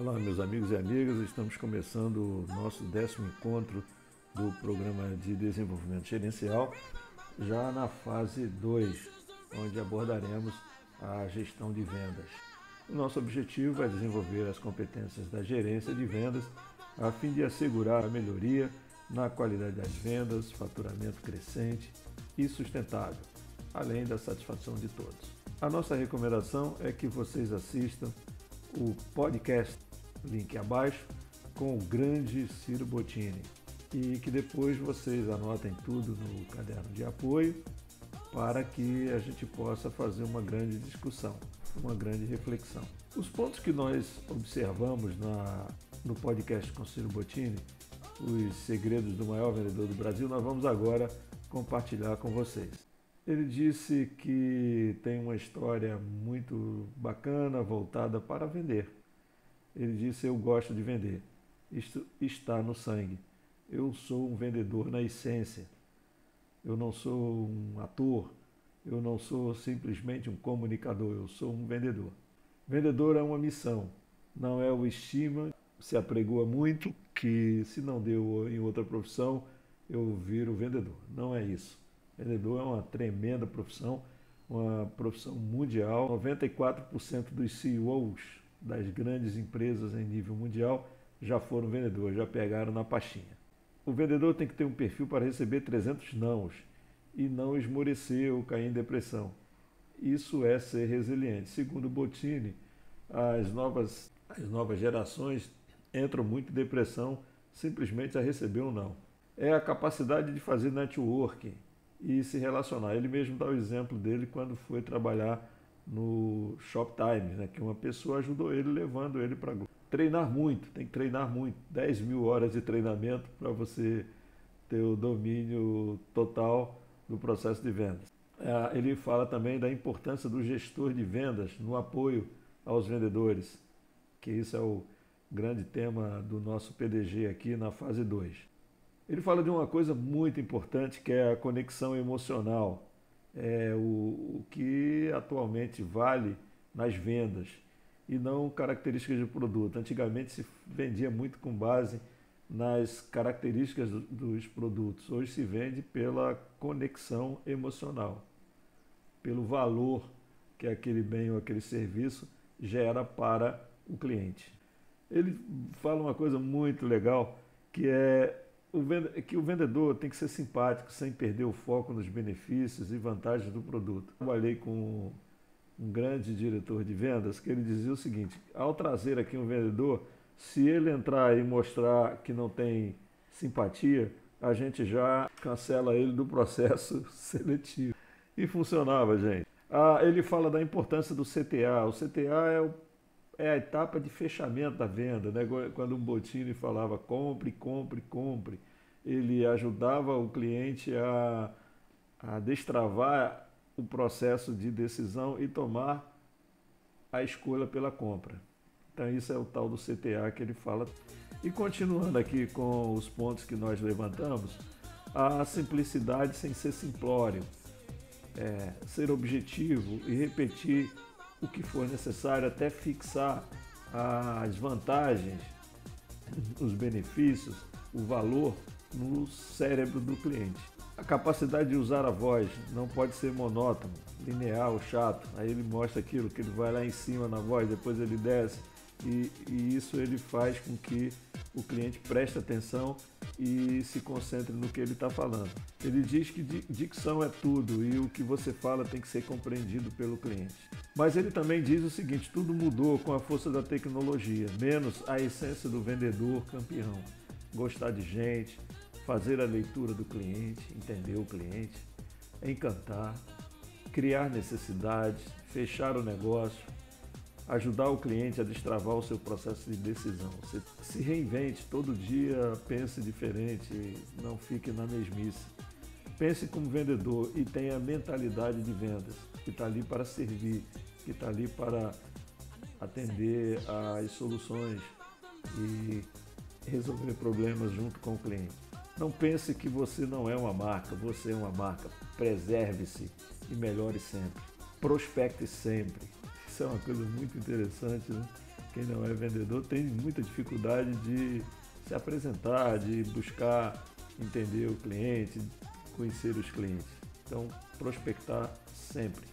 Olá, meus amigos e amigas, estamos começando o nosso 10º encontro do Programa de Desenvolvimento Gerencial, já na fase 2, onde abordaremos a gestão de vendas. O nosso objetivo é desenvolver as competências da gerência de vendas a fim de assegurar a melhoria na qualidade das vendas, faturamento crescente e sustentável, além da satisfação de todos. A nossa recomendação é que vocês assistam o podcast, link abaixo, com o grande Ciro Bottini, e que depois vocês anotem tudo no caderno de apoio para que a gente possa fazer uma grande discussão, uma grande reflexão. Os pontos que nós observamos no podcast com Ciro Bottini, os segredos do maior vendedor do Brasil, nós vamos agora compartilhar com vocês. Ele disse que tem uma história muito bacana voltada para vender. Ele disse: eu gosto de vender. Isto está no sangue. Eu sou um vendedor na essência. Eu não sou um ator. Eu não sou simplesmente um comunicador. Eu sou um vendedor. Vendedor é uma missão. Não é o estima. Se apregoa muito que se não deu em outra profissão, eu viro vendedor. Não é isso. Vendedor é uma tremenda profissão, uma profissão mundial. 94% dos CEOs das grandes empresas em nível mundial já foram vendedores, já pegaram na pastinha. O vendedor tem que ter um perfil para receber 300 nãos e não esmorecer ou cair em depressão. Isso é ser resiliente. Segundo Bottini, as novas gerações entram muito em depressão simplesmente a receber um não. É a capacidade de fazer networking e se relacionar. Ele mesmo dá o exemplo dele quando foi trabalhar no Shoptime, né, que uma pessoa ajudou ele, levando ele para treinar muito, tem que treinar muito, 10 mil horas de treinamento para você ter o domínio total do processo de vendas. Ele fala também da importância do gestor de vendas no apoio aos vendedores, que isso é o grande tema do nosso PDG aqui na fase 2. Ele fala de uma coisa muito importante, que é a conexão emocional. É o que atualmente vale nas vendas e não características de produto. Antigamente se vendia muito com base nas características dos produtos. Hoje se vende pela conexão emocional, pelo valor que aquele bem ou aquele serviço gera para o cliente. Ele fala uma coisa muito legal, que é que o vendedor tem que ser simpático, sem perder o foco nos benefícios e vantagens do produto. Trabalhei com um grande diretor de vendas que ele dizia o seguinte: ao trazer aqui um vendedor, se ele entrar e mostrar que não tem simpatia, a gente já cancela ele do processo seletivo. E funcionava, gente. Ele fala da importância do CTA. O CTA é a etapa de fechamento da venda, né? Quando o Bottini falava compre, compre, compre, ele ajudava o cliente a destravar o processo de decisão e tomar a escolha pela compra. Então isso é o tal do CTA que ele fala. E continuando aqui com os pontos que nós levantamos, a simplicidade sem ser simplório, ser objetivo e repetir o que for necessário até fixar as vantagens, os benefícios, o valor no cérebro do cliente. A capacidade de usar a voz não pode ser monótono, linear ou chato. Aí ele mostra aquilo, que ele vai lá em cima na voz, depois ele desce, e isso ele faz com que o cliente preste atenção e se concentre no que ele está falando. Ele diz que dicção é tudo e o que você fala tem que ser compreendido pelo cliente. Mas ele também diz o seguinte: tudo mudou com a força da tecnologia, menos a essência do vendedor campeão. Gostar de gente, fazer a leitura do cliente, entender o cliente, encantar, criar necessidades, fechar o negócio, ajudar o cliente a destravar o seu processo de decisão. Você se reinvente todo dia, pense diferente, não fique na mesmice. Pense como vendedor e tenha a mentalidade de vendas, que está ali para servir, que está ali para atender às soluções e resolver problemas junto com o cliente. Não pense que você não é uma marca, você é uma marca. Preserve-se e melhore sempre. Prospecte sempre. Isso é uma coisa muito interessante, né? quem não é vendedor tem muita dificuldade de se apresentar, de buscar entender o cliente, conhecer os clientes. Então, prospectar sempre.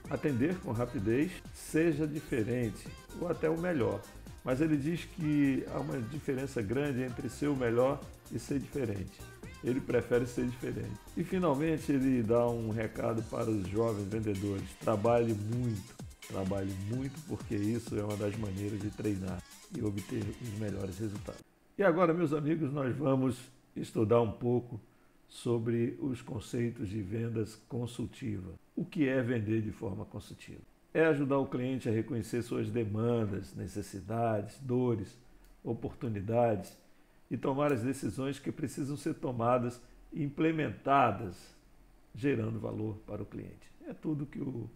Atender com rapidez, seja diferente ou até o melhor. Mas ele diz que há uma diferença grande entre ser o melhor e ser diferente. Ele prefere ser diferente. E finalmente ele dá um recado para os jovens vendedores. Trabalhe muito, porque isso é uma das maneiras de treinar e obter os melhores resultados. E agora, meus amigos, nós vamos estudar um pouco sobre os conceitos de vendas consultiva. O que é vender de forma consultiva? É ajudar o cliente a reconhecer suas demandas, necessidades, dores, oportunidades e tomar as decisões que precisam ser tomadas e implementadas, gerando valor para o cliente. É tudo que o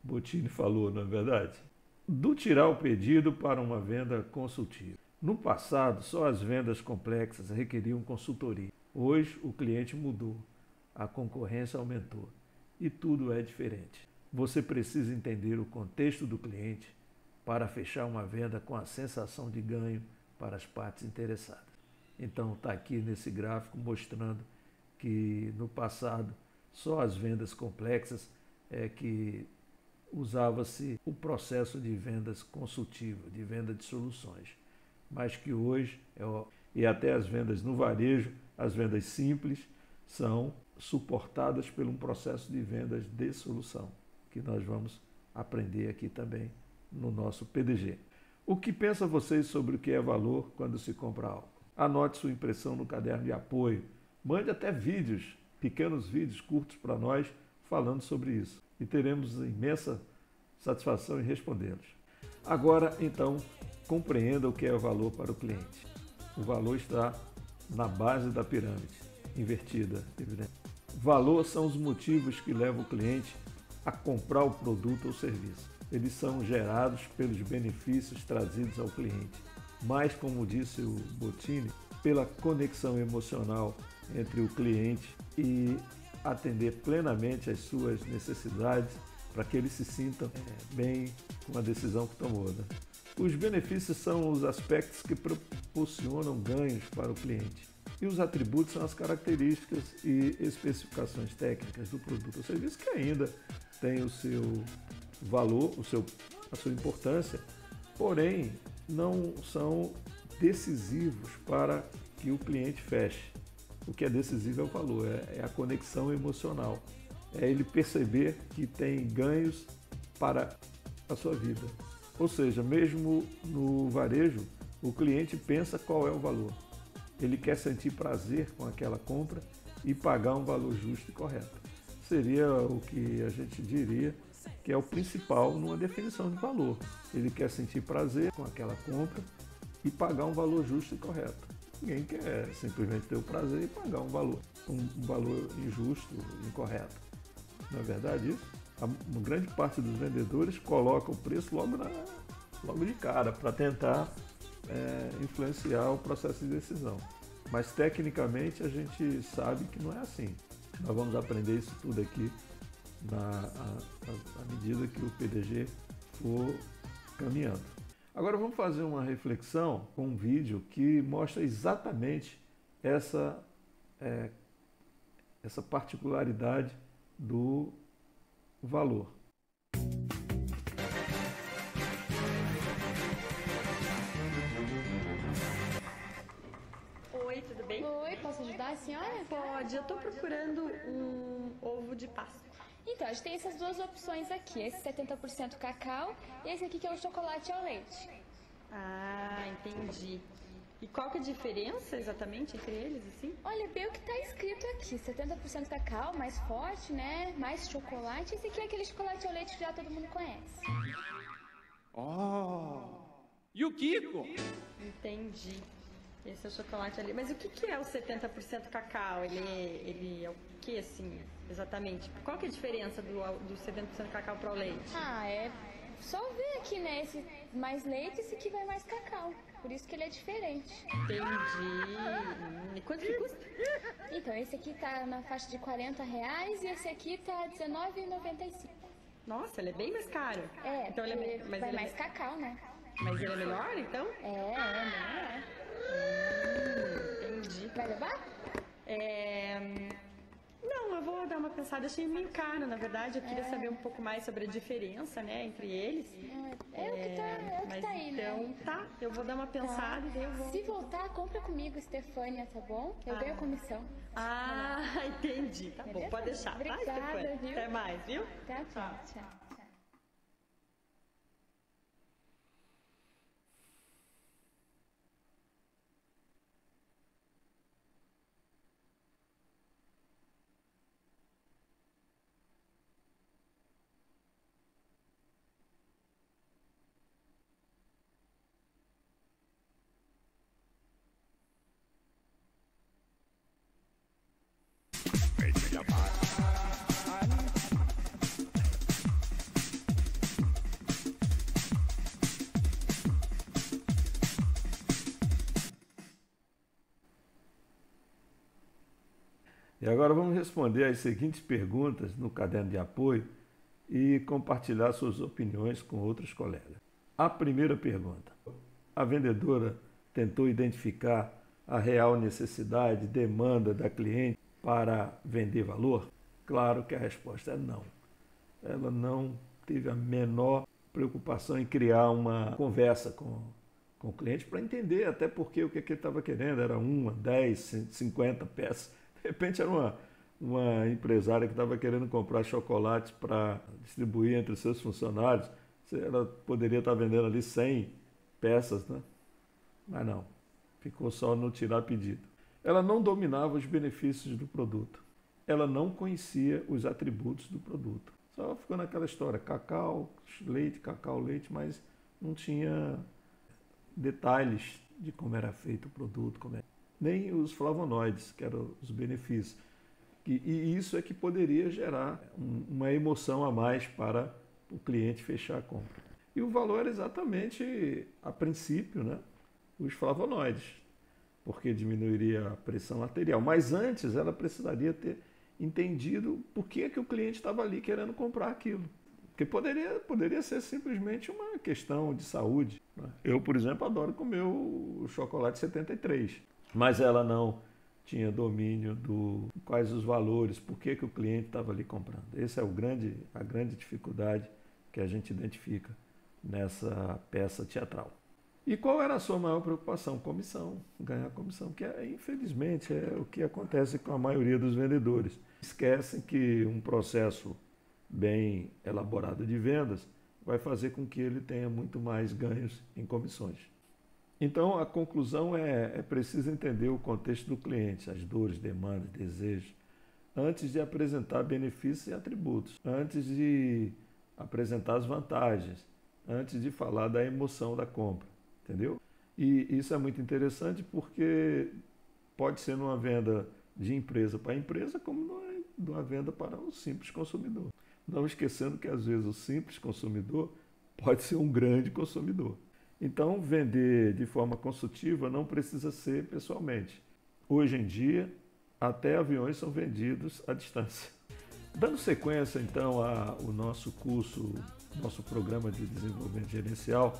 Bottini falou, não é verdade? Do tirar o pedido para uma venda consultiva. No passado, só as vendas complexas requeriam consultoria. Hoje, o cliente mudou, a concorrência aumentou e tudo é diferente. Você precisa entender o contexto do cliente para fechar uma venda com a sensação de ganho para as partes interessadas. Então, está aqui nesse gráfico mostrando que no passado só as vendas complexas é que usava-se o processo de vendas consultiva, de venda de soluções, mas que hoje, e até as vendas no varejo, as vendas simples, são suportadas por um processo de vendas de solução, que nós vamos aprender aqui também no nosso PDG. O que pensam vocês sobre o que é valor quando se compra algo? Anote sua impressão no caderno de apoio. Mande até vídeos, pequenos vídeos curtos para nós falando sobre isso. E teremos imensa satisfação em respondê-los. Agora, então, compreenda o que é o valor para o cliente. O valor está na base da pirâmide, invertida, evidente. Valor são os motivos que levam o cliente a comprar o produto ou serviço. Eles são gerados pelos benefícios trazidos ao cliente, mas, como disse o Bottini, pela conexão emocional entre o cliente e atender plenamente às suas necessidades para que ele se sinta bem com a decisão que tomou. Né? Os benefícios são os aspectos que proporcionam ganhos para o cliente. E os atributos são as características e especificações técnicas do produto ou serviço que ainda tem o seu valor, a sua importância, porém não são decisivos para que o cliente feche. O que é decisivo é o valor, é a conexão emocional. É ele perceber que tem ganhos para a sua vida. Ou seja, mesmo no varejo, o cliente pensa qual é o valor. Ele quer sentir prazer com aquela compra e pagar um valor justo e correto. Seria o que a gente diria que é o principal numa definição de valor. Ele quer sentir prazer com aquela compra e pagar um valor justo e correto. Ninguém quer simplesmente ter o prazer e pagar um valor injusto, incorreto. Não é verdade isso? Uma grande parte dos vendedores coloca o preço logo de cara para tentar influenciar o processo de decisão. Mas tecnicamente a gente sabe que não é assim. Nós vamos aprender isso tudo aqui à medida que o PDG for caminhando. Agora vamos fazer uma reflexão com um vídeo que mostra exatamente essa particularidade do valor. Oi, tudo bem? Oi, posso ajudar a senhora? Pode, eu tô procurando um ovo de Páscoa. Então, a gente tem essas duas opções aqui, esse 70% cacau e esse aqui que é o chocolate ao leite. Ah, entendi. E qual que é a diferença exatamente entre eles, assim? Olha, bem o que tá escrito aqui, 70% cacau, mais forte, né, mais chocolate. Esse aqui é aquele chocolate ao leite que já todo mundo conhece. Oh! E o Kiko? Entendi. Esse é o chocolate ali. Mas o que é o 70% cacau? Ele é o que, assim, exatamente? Qual que é a diferença do 70% cacau para o leite? Ah, é só ver aqui, né, esse mais leite, esse aqui vai mais cacau. Por isso que ele é diferente. Entendi. E quanto que custa? Então, esse aqui tá na faixa de R$40 e esse aqui tá R$19,95. Nossa, ele é bem mais caro. É, então ele é vai mais cacau, né? Mas ele é melhor, então? É melhor. Entendi. Vai levar? Não, eu vou dar uma pensada, achei meio caro, na verdade. Eu queria saber um pouco mais sobre a diferença, né, entre eles. É o que Mas tá aí, então, né? tá, eu vou dar uma pensada e daí eu vou. Se voltar, compra comigo, Stefânia, tá bom? Eu ganho comissão. Ah, entendi. Tá bom, Beleza? pode deixar, Obrigada, tá, Stefânia? viu? Até mais, viu? Tchau. E agora vamos responder as seguintes perguntas no caderno de apoio e compartilhar suas opiniões com outros colegas. A primeira pergunta: a vendedora tentou identificar a real necessidade, demanda da cliente para vender valor? Claro que a resposta é não. Ela não teve a menor preocupação em criar uma conversa com o cliente para entender até porque o que ele estava querendo era 1, 10, 50 peças. De repente era uma empresária que estava querendo comprar chocolates para distribuir entre os seus funcionários. Ela poderia estar vendendo ali 100 peças, né? Mas não, ficou só no tirar pedido. Ela não dominava os benefícios do produto. Ela não conhecia os atributos do produto. Só ficou naquela história, cacau, leite, mas não tinha detalhes de como era feito o produto, nem os flavonoides, que eram os benefícios. E isso é que poderia gerar uma emoção a mais para o cliente fechar a compra. E o valor era exatamente, a princípio, né, os flavonoides, porque diminuiria a pressão arterial. Mas antes ela precisaria ter entendido por que o cliente estava ali querendo comprar aquilo. Porque poderia ser simplesmente uma questão de saúde, né? Eu, por exemplo, adoro comer o chocolate 73, mas ela não tinha domínio do quais os valores, por que o cliente estava ali comprando. Essa é a grande dificuldade que a gente identifica nessa peça teatral. E qual era a sua maior preocupação? Comissão, ganhar comissão, que infelizmente é o que acontece com a maioria dos vendedores. Esquecem que um processo bem elaborado de vendas vai fazer com que ele tenha muito mais ganhos em comissões. Então, a conclusão é preciso entender o contexto do cliente, as dores, demandas, desejos, antes de apresentar benefícios e atributos, antes de apresentar as vantagens, antes de falar da emoção da compra, entendeu? E isso é muito interessante porque pode ser numa venda de empresa para empresa, como numa venda para o simples consumidor. Não esquecendo que, às vezes, o simples consumidor pode ser um grande consumidor. Então, vender de forma consultiva não precisa ser pessoalmente. Hoje em dia, até aviões são vendidos à distância. Dando sequência, então, ao nosso curso, nosso programa de desenvolvimento gerencial,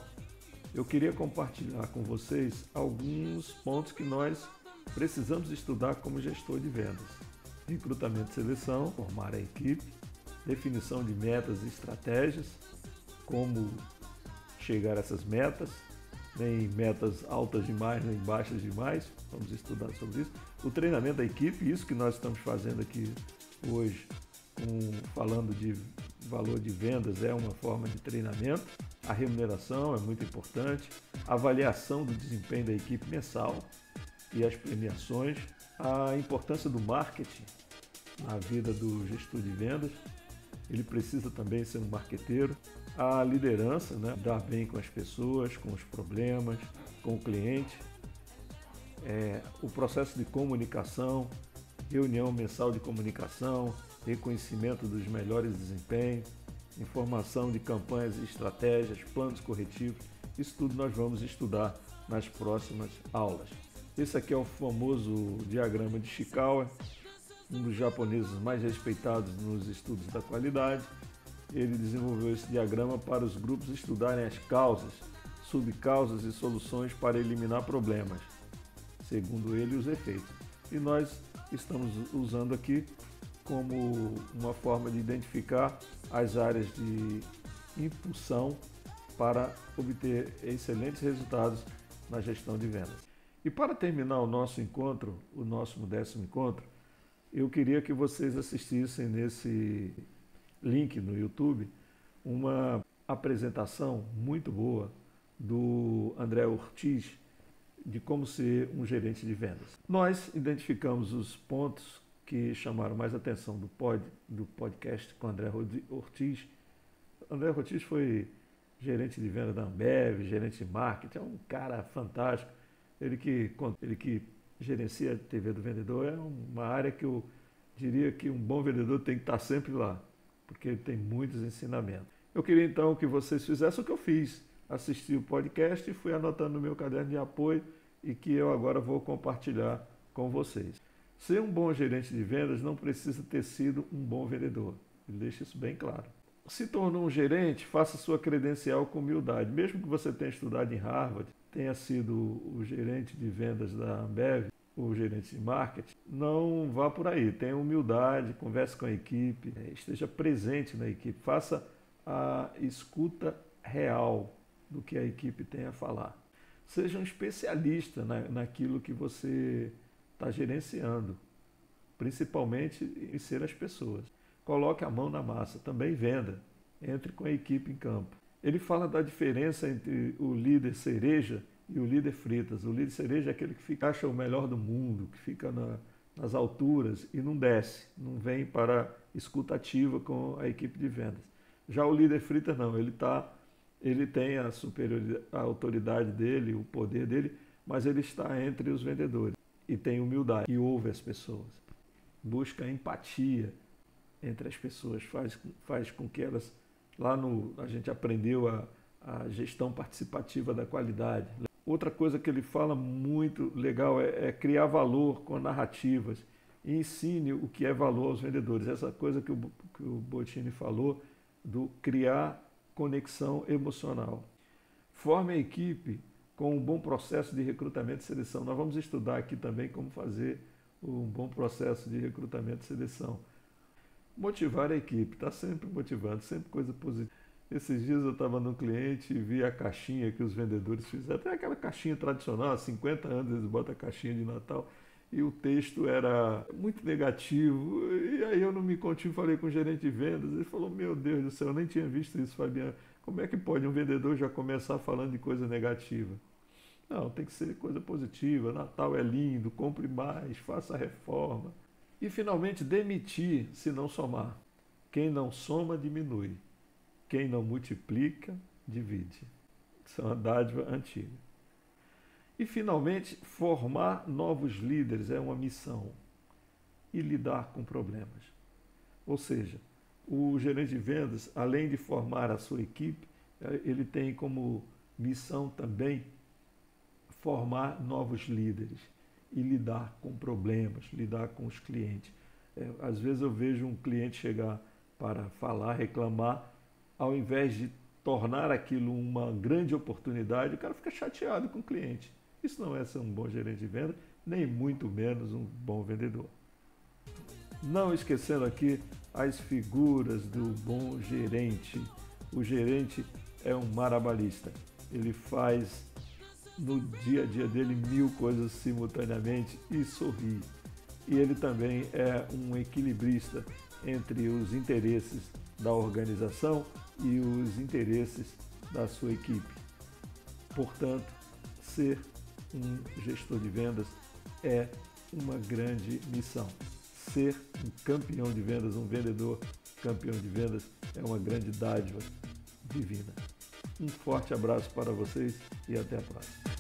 eu queria compartilhar com vocês alguns pontos que nós precisamos estudar como gestor de vendas. Recrutamento e seleção, formar a equipe, definição de metas e estratégias, como chegar a essas metas, nem metas altas demais, nem baixas demais, vamos estudar sobre isso. O treinamento da equipe, isso que nós estamos fazendo aqui hoje, falando de valor de vendas, é uma forma de treinamento. A remuneração é muito importante, a avaliação do desempenho da equipe mensal e as premiações, a importância do marketing na vida do gestor de vendas. Ele precisa também ser um marqueteiro. A liderança, né? Dar bem com as pessoas, com os problemas, com o cliente. O processo de comunicação, reunião mensal de comunicação, reconhecimento dos melhores desempenhos, informação de campanhas e estratégias, planos corretivos. Isso tudo nós vamos estudar nas próximas aulas. Esse aqui é o famoso diagrama de Ishikawa, um dos japoneses mais respeitados nos estudos da qualidade. Ele desenvolveu esse diagrama para os grupos estudarem as causas subcausas e soluções para eliminar problemas, segundo ele, os efeitos. E nós estamos usando aqui como uma forma de identificar as áreas de impulsão para obter excelentes resultados na gestão de vendas. E para terminar o nosso encontro, o nosso 10º encontro, eu queria que vocês assistissem nesse link no YouTube uma apresentação muito boa do André Ortiz de como ser um gerente de vendas. Nós identificamos os pontos que chamaram mais atenção do podcast com André Ortiz. André Ortiz foi gerente de venda da Ambev, gerente de marketing, é um cara fantástico. Ele que gerencia a TV do vendedor, é uma área que eu diria que um bom vendedor tem que estar sempre lá, porque ele tem muitos ensinamentos. Eu queria então que vocês fizessem o que eu fiz, assistir o podcast e fui anotando no meu caderno de apoio e que eu agora vou compartilhar com vocês. Ser um bom gerente de vendas não precisa ter sido um bom vendedor, ele deixa isso bem claro. Se tornou um gerente, faça sua credencial com humildade, mesmo que você tenha estudado em Harvard, tenha sido o gerente de vendas da Ambev, o gerente de marketing, não vá por aí, tenha humildade, converse com a equipe, esteja presente na equipe, faça a escuta real do que a equipe tem a falar. Seja um especialista naquilo que você está gerenciando, principalmente em ser as pessoas. Coloque a mão na massa, também venda, entre com a equipe em campo. Ele fala da diferença entre o líder cereja e o líder fritas. O líder cereja é aquele que acha o melhor do mundo, que fica nas alturas e não desce, não vem para escuta ativa com a equipe de vendas. Já o líder fritas não, ele tem a autoridade dele, o poder dele, mas ele está entre os vendedores e tem humildade e ouve as pessoas. Busca empatia entre as pessoas, faz com que elas, a gente aprendeu a gestão participativa da qualidade. Outra coisa que ele fala muito legal é criar valor com narrativas e ensine o que é valor aos vendedores. Essa coisa que o Bottini falou do criar conexão emocional. Forme a equipe com um bom processo de recrutamento e seleção. Nós vamos estudar aqui também como fazer um bom processo de recrutamento e seleção. Motivar a equipe, está sempre motivando, sempre coisa positiva. Esses dias eu estava num cliente e vi a caixinha que os vendedores fizeram, até aquela caixinha tradicional, há 50 anos eles botam a caixinha de Natal, e o texto era muito negativo. E aí eu não me contive, falei com o gerente de vendas, ele falou, meu Deus do céu, eu nem tinha visto isso, Fabiano. Como é que pode um vendedor já começar falando de coisa negativa? Não, tem que ser coisa positiva, Natal é lindo, compre mais, faça reforma. E finalmente, demitir se não somar. Quem não soma, diminui. Quem não multiplica, divide. Isso é uma dádiva antiga. E finalmente, formar novos líderes é uma missão. E lidar com problemas. Ou seja, o gerente de vendas, além de formar a sua equipe, ele tem como missão também formar novos líderes e lidar com problemas, lidar com os clientes. Às vezes eu vejo um cliente chegar para falar, reclamar, ao invés de tornar aquilo uma grande oportunidade, o cara fica chateado com o cliente. Isso não é ser um bom gerente de venda, nem muito menos um bom vendedor. Não esquecendo aqui as figuras do bom gerente. O gerente é um marabalista. Ele faz no dia a dia dele 1000 coisas simultaneamente e sorri. E ele também é um equilibrista entre os interesses da organização e os interesses da sua equipe. Portanto, ser um gestor de vendas é uma grande missão. Ser um campeão de vendas, um vendedor campeão de vendas é uma grande dádiva divina. Um forte abraço para vocês e até a próxima.